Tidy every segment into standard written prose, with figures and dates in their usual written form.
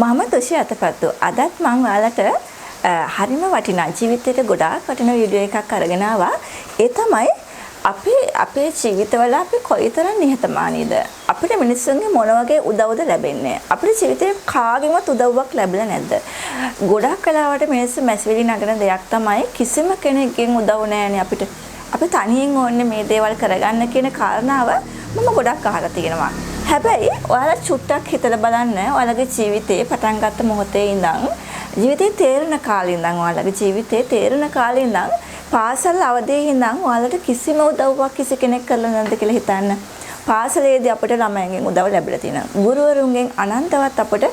මම තුෂි අතපත්තු. අදත් මම ඔයාලට හරිම වටිනා ජීවිතේට ගොඩාක් වටිනා වීඩියෝ එකක් අරගෙන ආවා. ඒ තමයි අපේ ජීවිතවල අපි කොයිතරම් නිහතමානීද? අපිට මිනිස්සුන්ගේ මොන වගේ උදව්ද ලැබෙන්නේ? අපේ ජීවිතේ කාගෙන්වත් උදව්වක් ලැබිලා නැද්ද? ගොඩක් වෙලාවට මිනිස්සු මැසිවිලි නගන දෙයක් තමයි කිසිම කෙනෙක්ගෙන් උදව් නැහැනේ අපිට. අපි තනියෙන් ඕනේ මේ දේවල් කරගන්න කියන කාරණාව මම ගොඩක් අහලා තියෙනවා. හැබැයි ඔයාලා චුට්ටක් හිතලා බලන්න ඔයාලගේ ජීවිතේ පටන් ගත්ත මොහොතේ ඉඳන් ජීවිතේ තේරෙන කාලේ ඉඳන් ඔයාලගේ ජීවිතේ තේරෙන කාලේ ඉඳන් පාසල් අවදියේ ඉඳන් ඔයාලට කිසිම උදව්වක් කිසි කෙනෙක් කරලා නැද්ද කියලා හිතන්න. පාසලේදී අපිට ළමයින්ගෙන් උදව් ලැබිලා තියෙනවා. ගුරුවරුන්ගෙන් අනන්තවත් අපිට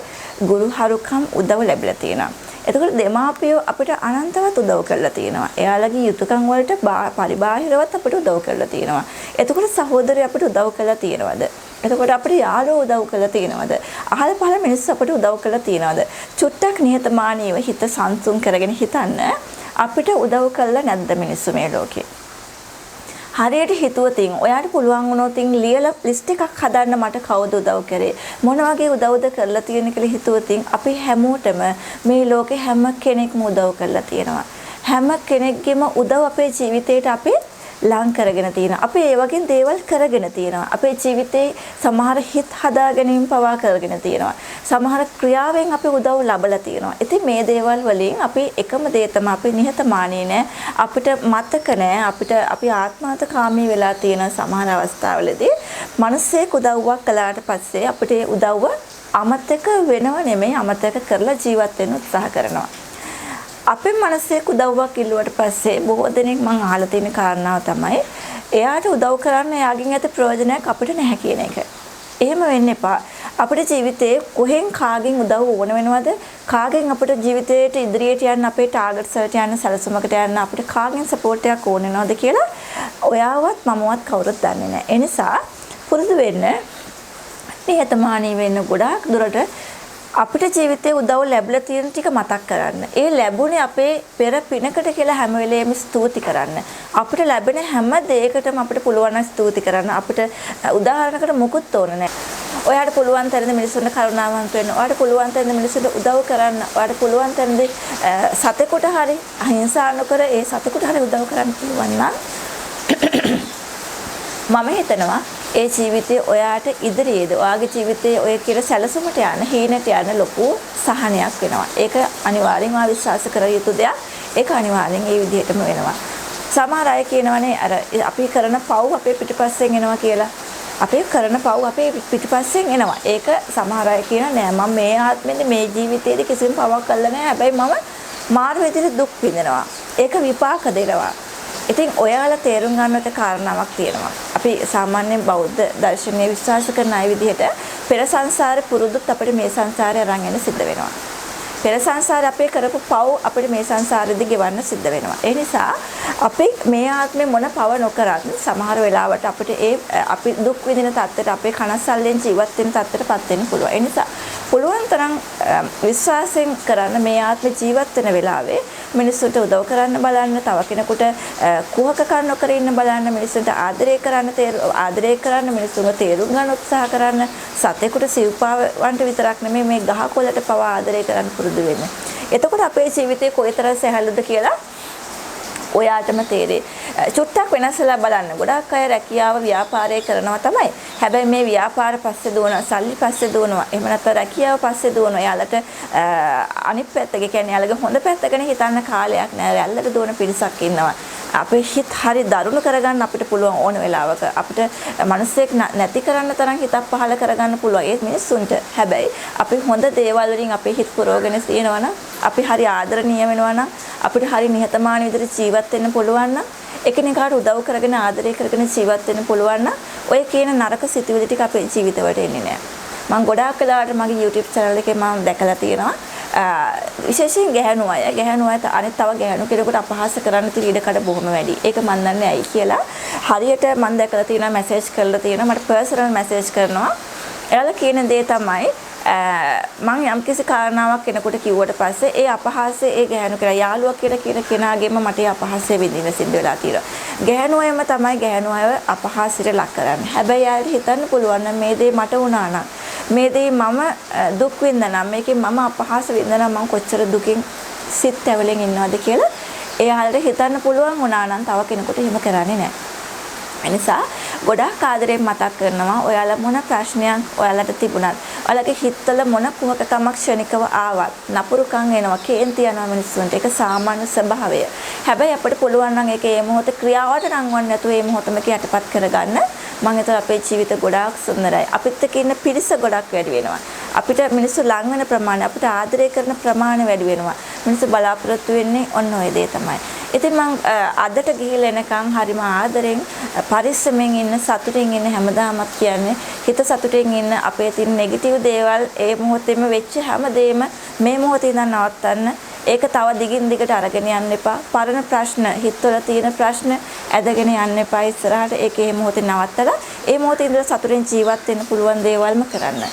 ගුරුහරුකම් උදව් ලැබිලා තියෙනවා. එතකොට දෙමාපියෝ අපිට අනන්තවත් උදව් කරලා තියෙනවා. එයාලගේ යුතුයකම් වලට පරිබාහිරවත් අපිට උදව් කරලා තියෙනවා. එතකොට සහෝදරයෝ අපිට උදව් කරලා තියෙනවද? එතකොට අපිට යාළුවෝ උදව් කරලා තියෙනවද? අහල පහල මිනිස්සු අපිට උදව් කරලා තියෙනවද? චුට්ටක් නිහතමානීව හිත සංසුන් කරගෙන හිතන්න අපිට උදව් කරලා නැද්ද මිනිස්සු මේ ලෝකේ? හරියට හිතුවතින් ඔයාට පුළුවන් වුණොත් ලියලා ලිස්ට් එකක් හදන්න මට කවුද උදව් කරේ මොන වගේ උදව්ද කරලා තියෙන කියලා හිතුවතින් අපි හැමෝටම මේ ලෝකේ හැම කෙනෙක්ම උදව් කරලා තියෙනවා. හැම කෙනෙක්ගේම උදව් අපේ ජීවිතේට අපි ලං කරගෙන තියෙනවා. අපි ඒ වගේ දේවල් කරගෙන තියෙනවා. අපේ ජීවිතේ සමහර හිත් හදා ගැනීම පවා කරගෙන තියෙනවා. සමහර ක්‍රියාවෙන් අපි උදව් ලබලා තියෙනවා. ඉතින් මේ දේවල් වලින් අපි එකම දේ තමයි අපි නිහතමානී නෑ. අපිට මතක නෑ අපි ආත්මාර්ථකාමී වෙලා තියෙන සමහර අවස්ථාවලදී මිනිස්සෙක් උදව්වක් කළාට පස්සේ අපිට ඒ උදව්ව අමතක වෙනව නෙමෙයි අමතක කරලා ජීවත් වෙන්න උත්සාහ කරනවා. අපේ මනසේක උදව්වක් ඉල්ලුවට පස්සේ බොහෝ දෙනෙක් මම අහලා තියෙන කාරණාව තමයි එයාට උදව් කරන්න එයාගෙන් ඇති ප්‍රයෝජනයක් අපිට නැහැ කියන එක. එහෙම වෙන්න එපා. අපේ ජීවිතේ කොහෙන් කාගෙන් උදව් ඕන වෙනවද? කාගෙන් අපේ ජීවිතේට ඉදිරියට යන්න අපේ ටාගට්ස් වලට යන්න සැලසුමකට යන්න අපිට කාගෙන් සපෝට් එකක් ඕන වෙනවද කියලා ඔයාවත් මමවත් කවුරුත් දන්නේ නැහැ. ඒ නිසා පුරුදු වෙන්න නිහතමානී වෙන්න ගොඩාක් දුරට අපිට ජීවිතේ උදව් ලැබලා තියෙන ටික මතක් කරන්න. ඒ ලැබුණේ අපේ පෙර පිනකට කියලා හැම වෙලේම ස්තුති කරන්න. අපිට ලැබෙන හැම දෙයකටම අපිට පුළුවන් නම් ස්තුති කරන්න. අපිට උදාහරණයකට මොකුත් ඕන නැහැ. ඔයාට පුළුවන් තරම් මිනිස්සුන්ට කරුණාවන්ත වෙන්න. ඔයාට පුළුවන් තරම් මිනිස්සුන්ට උදව් කරන්න. ඔයාට පුළුවන් තරම් සතෙකුට හරි අහිංසා නොකර ඒ සතෙකුට හරි උදව් කරන්න පුළුවන් නම් මම හිතනවා ඒ ජීවිතේ ඔයාට ඉදිරියේදී ඔයාගේ ජීවිතේ ඔය කියලා සැලසුමට යන හීනට යන ලොකු සහනයක් වෙනවා. ඒක අනිවාර්යෙන්ම විශ්වාස කර යුතු දෙයක්. ඒක අනිවාර්යෙන් ඒ විදිහටම වෙනවා. සමහර අය කියනවානේ අර අපි කරන පව් අපේ පිටිපස්සෙන් එනවා කියලා. අපේ කරන පව් අපේ පිටිපස්සෙන් එනවා. ඒක සමහර අය කියන නෑ මම මේ ආත්මෙදී මේ ජීවිතේදී කිසිම පවක් කළා නෑ. හැබැයි මම මාරු විදිහට දුක් විඳිනවා. ඒක විපාක දෙනවා. ඉතින් ඔයාලා තේරුම් ගන්නට කාරණාවක් තියෙනවා. අපි සාමාන්‍යයෙන් බෞද්ධ දර්ශනීය විශ්වාස කරන අය විදිහට පෙර සංසාරේ පුරුදුත් අපිට මේ සංසාරේ අරන් යන්න සිද්ධ වෙනවා. පෙර සංසාරේ අපේ කරපු පව් අපිට මේ සංසාරෙදි ගෙවන්න සිද්ධ වෙනවා. ඒ නිසා අපි මේ ආත්මේ මොන පව නොකරත් සමහර වෙලාවට අපිට අපි දුක් විඳින තත්ත්වයට අපේ කනස්සල්ලෙන් ජීවත් වෙන තත්ත්වයටපත් වෙන්න පුළුවන්. ඒ නිසා පුළුවන් තරම් විශ්වාසයෙන් කරන්න මේ ආත්මේ ජීවත් වෙන වෙලාවේ මිනිස්සුන්ට උදව් කරන්න බලන්න, තව කෙනෙකුට කුහකකම් නොකර ඉන්න බලන්න, මිනිස්සුන්ට ආදරය කරන්න මිනිස්සුන්ව තේරුම් ගන්න උත්සාහ කරන්න, සතෙකුට සිව්පාවන්ට විතරක් නෙමෙයි මේ ගහකොළට පවා ආදරය කරන්න පුරුදු වෙන්න. එතකොට අපේ ජීවිතේ කොයිතරම් සැහැල්ලුද කියලා ඔයාටම තේරෙයි. චුට්ටක් වෙනස්ලා බලන්න. ගොඩාක් අය රැකියාව ව්‍යාපාරය කරනවා තමයි. හැබැයි මේ ව්‍යාපාර පස්සේ දුවනවා, සල්ලි පස්සේ දුවනවා. එහෙම නැත්නම් රැකියාව පස්සේ දුවනවා. යාලට අනිත් පැත්ත, ඒ කියන්නේ යාලගේ හොඳ පැත්ත ගැන හිතන්න කාලයක් නෑ. රැල්ලට දුවන පිරිසක් ඉන්නවා. අපේ හිත හරි දරුණු කරගන්න අපිට පුළුවන් ඕන වෙලාවක. අපිට මිනිස්සෙක් නැති කරන්න තරම් හිතක් පහල කරගන්න පුළුවන් ඒ මිනිස්සුන්ට. හැබැයි අපි හොඳ දේවල් වලින් අපේ හිත පුරවගෙන තියෙනවා නම්, අපි හරි ආදරණීය වෙනවා නම්, අපිට හරි නිහතමානී විදිහට ජීවත් වෙන්න පුළුවන් නම්, එකිනෙකාට උදව් කරගෙන ආදරය කරගෙන ජීවත් වෙන්න පුළුවන් නම්, ඔය කියන නරක සිතුවිලි ටික අපේ ජීවිතවලට එන්නේ නැහැ. මම ගොඩාක් වෙලාවට මගේ YouTube channel එකේ මම දැකලා තියෙනවා. විශේෂයෙන් ගැහැණු අය අනිත් තව ගැහැණු කෙනෙකුට අපහාස කරන්න තියෙන ඉඩකඩ බොහොම වැඩි. ඒක මන් දන්නේ ඇයි කියලා. හරියට මම දැකලා තියෙනවා මැසේජ් කරලා තියෙනවා මට පර්සනල් මැසේජ් කරනවා. එයාලා කියන දේ තමයි මම යම්කිසි කාරණාවක් කෙනෙකුට කිව්වට පස්සේ ඒ අපහාසය ඒ ගැහැණු කියලා යාළුවා කියලා කියන කෙනාගේම මට ඒ අපහාසය විඳින්න සිද්ධ වෙලා තියෙනවා. ගැහැණු අයම තමයි ගැහැණු අයව අපහාසයට ලක් කරන්නේ. හැබැයි ආයෙත් හිතන්න පුළුවන් නම් මේ දේ මට වුණා නම් මේ දේ මම දුක් විඳනනම් මේකේ මම අපහාස විඳනනම් මම කොච්චර දුකින් සිත් ඇවලෙන් ඉන්නවද කියලා එයාලට හිතන්න පුළුවන් වුණා නම් තව කෙනෙකුට එහෙම කරන්නේ නැහැ. එනිසා ගොඩාක් ආදරයෙන් මතක් කරනවා ඔයාලා මොන ප්‍රශ්නයක් ඔයාලට තිබුණත් ඔයාලගේ හිතවල මොන කුහකකමක් ක්ෂණිකව ආවත් නපුරුකම් එනවා කේන්ති යනවා මිනිස්සුන්ට ඒක සාමාන්‍ය ස්වභාවය. හැබැයි අපිට පුළුවන් නම් ඒක මේ මොහොතේ ක්‍රියාවට රංවන්න නැතුව මේ මොහොතම යටපත් කරගන්න. මම හිතුවා අපේ ජීවිත ගොඩාක් සුන්දරයි. අපිත් එක්ක ඉන්න පිරිස ගොඩක් වැඩි වෙනවා. අපිට මිනිස්සු ලං වෙන ප්‍රමාණය අපිට ආදරය කරන ප්‍රමාණය වැඩි වෙනවා. මිනිස්සු බලාපොරොත්තු වෙන්නේ ඔන්න ඔය දේ තමයි. ඉතින් මම අදට ගිහිල්ලා එනකන් හරිම ආදරෙන් පරිස්සමෙන් ඉන්න සතුටින් ඉන්න හැමදාමත් කියන්නේ හිත සතුටින් ඉන්න අපේ තියෙන නෙගටිව් දේවල් ඒ මොහොතේම වෙච්ච හැමදේම මේ මොහොතේ ඉඳන් නවත්තන්න. ඒක තව දිගින් දිගට අරගෙන යන්න එපා. පරණ ප්‍රශ්න හිතවල තියෙන ප්‍රශ්න ඇදගෙන යන්න එපා. ඉස්සරහට ඒක මේ මොහොතේ නවත්තලා ඒ මොහොතේ ඉඳලා සතුටින් ජීවත් වෙන්න පුළුවන් දේවල්ම කරන්න.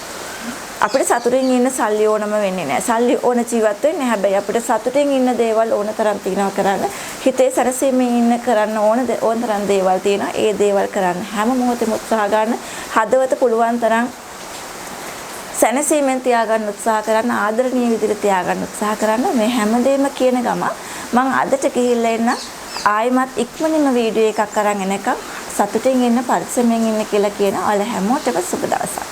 අපිට සතුටින් ඉන්න සල්ලි ඕනම වෙන්නේ නැහැ. සල්ලි ඕන ජීවත් වෙන්නේ නැහැ. හැබැයි අපිට සතුටින් ඉන්න දේවල් ඕන තරම් තියෙනවා කරන්න. හිතේ සැනසීමෙන් ඉන්න කරන්න ඕන තරම් දේවල් තියෙනවා. ඒ දේවල් කරන්න හැම මොහොතෙම උත්සාහ ගන්න. හදවත පුළුවන් තරම් සැනසීමෙන් තියාගන්න උත්සාහ කරන්න. ආදරණීය විදිහට තියාගන්න උත්සාහ කරන්න. මේ හැමදේම කියන ගම මම අදට ගිහිල්ලා එන්න ආයිමත් ඉක්මනින්ම වීඩියෝ එකක් අරන් එනකම් සතුටින් ඉන්න පරිස්සමෙන් ඉන්න කියලා කියන ඔයාලා හැමෝටම සුබ දවසක්.